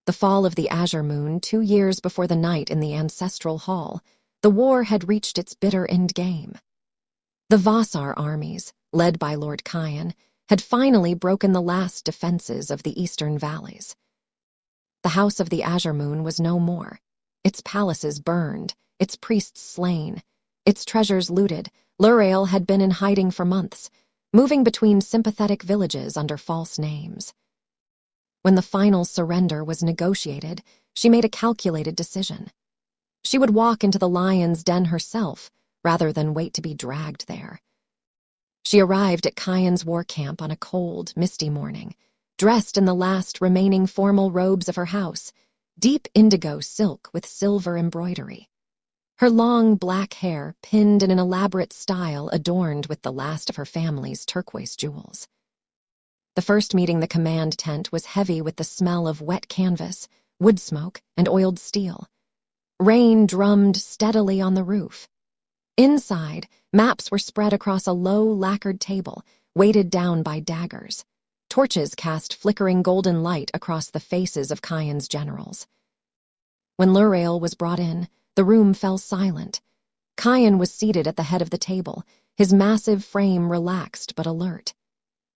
The fall of the Azure Moon 2 years before the night in the ancestral hall, the war had reached its bitter endgame. The Vossar armies, led by Lord Kaien, had finally broken the last defenses of the eastern valleys. The House of the Azure Moon was no more. Its palaces burned, its priests slain, its treasures looted. Lurael had been in hiding for months, moving between sympathetic villages under false names. When the final surrender was negotiated, she made a calculated decision. She would walk into the lion's den herself, rather than wait to be dragged there. She arrived at Kaien's war camp on a cold, misty morning, dressed in the last remaining formal robes of her house, deep indigo silk with silver embroidery. Her long black hair pinned in an elaborate style adorned with the last of her family's turquoise jewels. The first meeting the command tent was heavy with the smell of wet canvas, wood smoke, and oiled steel. Rain drummed steadily on the roof. Inside, maps were spread across a low, lacquered table, weighted down by daggers. Torches cast flickering golden light across the faces of Kaien's generals. When Lurael was brought in, the room fell silent. Kaien was seated at the head of the table, his massive frame relaxed but alert.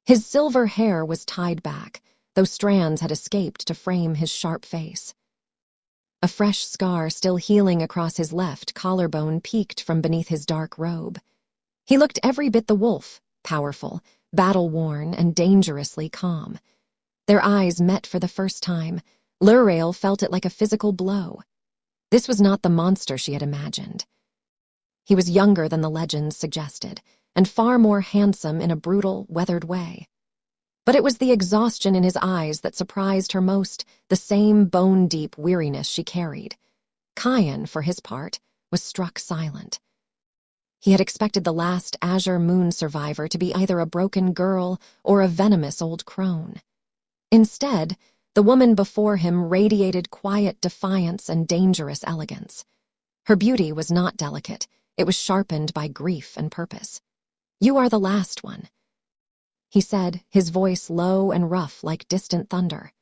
His silver hair was tied back, though strands had escaped to frame his sharp face. A fresh scar still healing across his left collarbone peeked from beneath his dark robe. He looked every bit the wolf, powerful, battle-worn, and dangerously calm. Their eyes met for the first time. Lurael felt it like a physical blow. This was not the monster she had imagined. He was younger than the legends suggested, and far more handsome in a brutal, weathered way. But it was the exhaustion in his eyes that surprised her most, the same bone-deep weariness she carried. Kaien, for his part, was struck silent. He had expected the last Azure Moon survivor to be either a broken girl or a venomous old crone. Instead, the woman before him radiated quiet defiance and dangerous elegance. Her beauty was not delicate, it was sharpened by grief and purpose. "You are the last one," he said, his voice low and rough like distant thunder.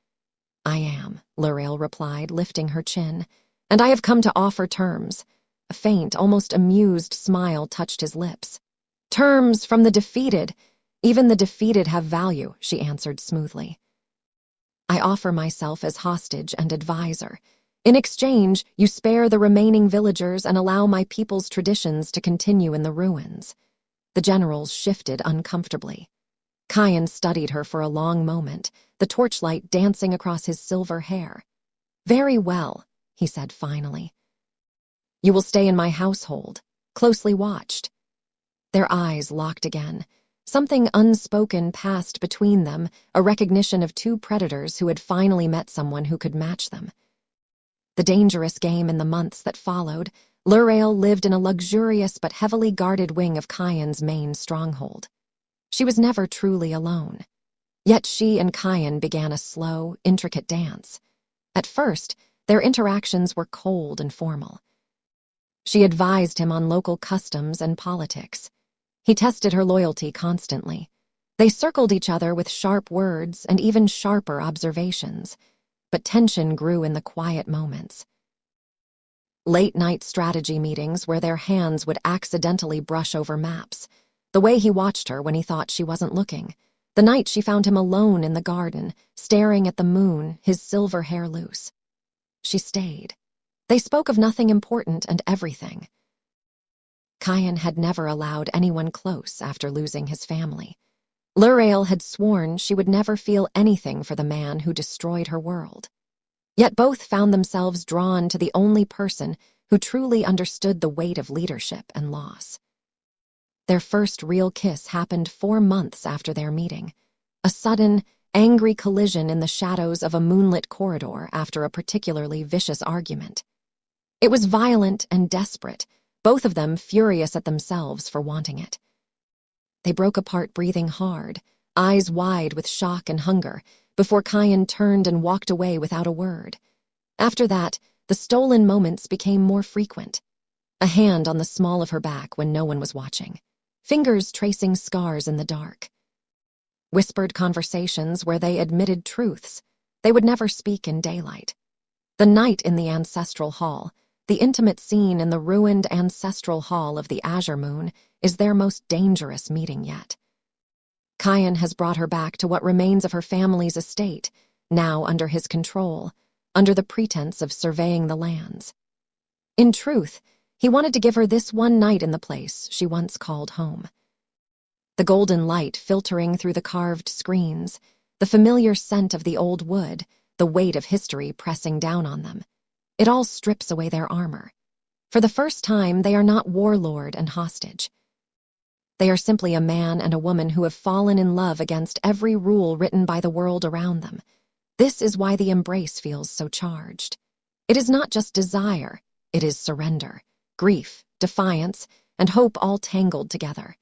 "I am," Lurael replied, lifting her chin, "and I have come to offer terms." A faint, almost amused smile touched his lips. "Terms from the defeated. Even the defeated have value," she answered smoothly. "I offer myself as hostage and advisor. In exchange, you spare the remaining villagers and allow my people's traditions to continue in the ruins." The generals shifted uncomfortably. Kaien studied her for a long moment, the torchlight dancing across his silver hair. "Very well," he said finally. "You will stay in my household, closely watched." Their eyes locked again. Something unspoken passed between them, a recognition of two predators who had finally met someone who could match them. The dangerous game in the months that followed, Lurael lived in a luxurious but heavily guarded wing of Kaien's main stronghold. She was never truly alone. Yet she and Kaien began a slow, intricate dance. At first, their interactions were cold and formal. She advised him on local customs and politics. He tested her loyalty constantly. They circled each other with sharp words and even sharper observations, but tension grew in the quiet moments. Late-night strategy meetings where their hands would accidentally brush over maps, the way he watched her when he thought she wasn't looking, the night she found him alone in the garden, staring at the moon, his silver hair loose. She stayed. They spoke of nothing important and everything. Kaien had never allowed anyone close after losing his family. Lurael had sworn she would never feel anything for the man who destroyed her world. Yet both found themselves drawn to the only person who truly understood the weight of leadership and loss. Their first real kiss happened 4 months after their meeting, a sudden, angry collision in the shadows of a moonlit corridor after a particularly vicious argument. It was violent and desperate, both of them furious at themselves for wanting it. They broke apart breathing hard, eyes wide with shock and hunger, before Kaien turned and walked away without a word. After that, the stolen moments became more frequent. A hand on the small of her back when no one was watching, fingers tracing scars in the dark. Whispered conversations where they admitted truths. They would never speak in daylight. The night in the ancestral hall, the intimate scene in the ruined ancestral hall of the Azure Moon, is their most dangerous meeting yet. Kaien has brought her back to what remains of her family's estate, now under his control, under the pretense of surveying the lands. In truth, he wanted to give her this one night in the place she once called home. The golden light filtering through the carved screens, the familiar scent of the old wood, the weight of history pressing down on them. It all strips away their armor. For the first time, they are not warlord and hostage. They are simply a man and a woman who have fallen in love against every rule written by the world around them. This is why the embrace feels so charged. It is not just desire, it is surrender, grief, defiance, and hope all tangled together.